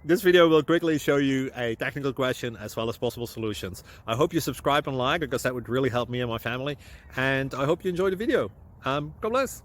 This video will quickly show you a technical question as well as possible solutions. I hope you subscribe and like, because that would really help me and my family. And I hope you enjoy the video. God bless.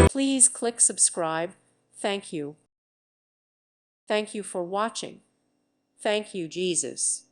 Please click subscribe. Thank you. Thank you for watching. Thank you, Jesus.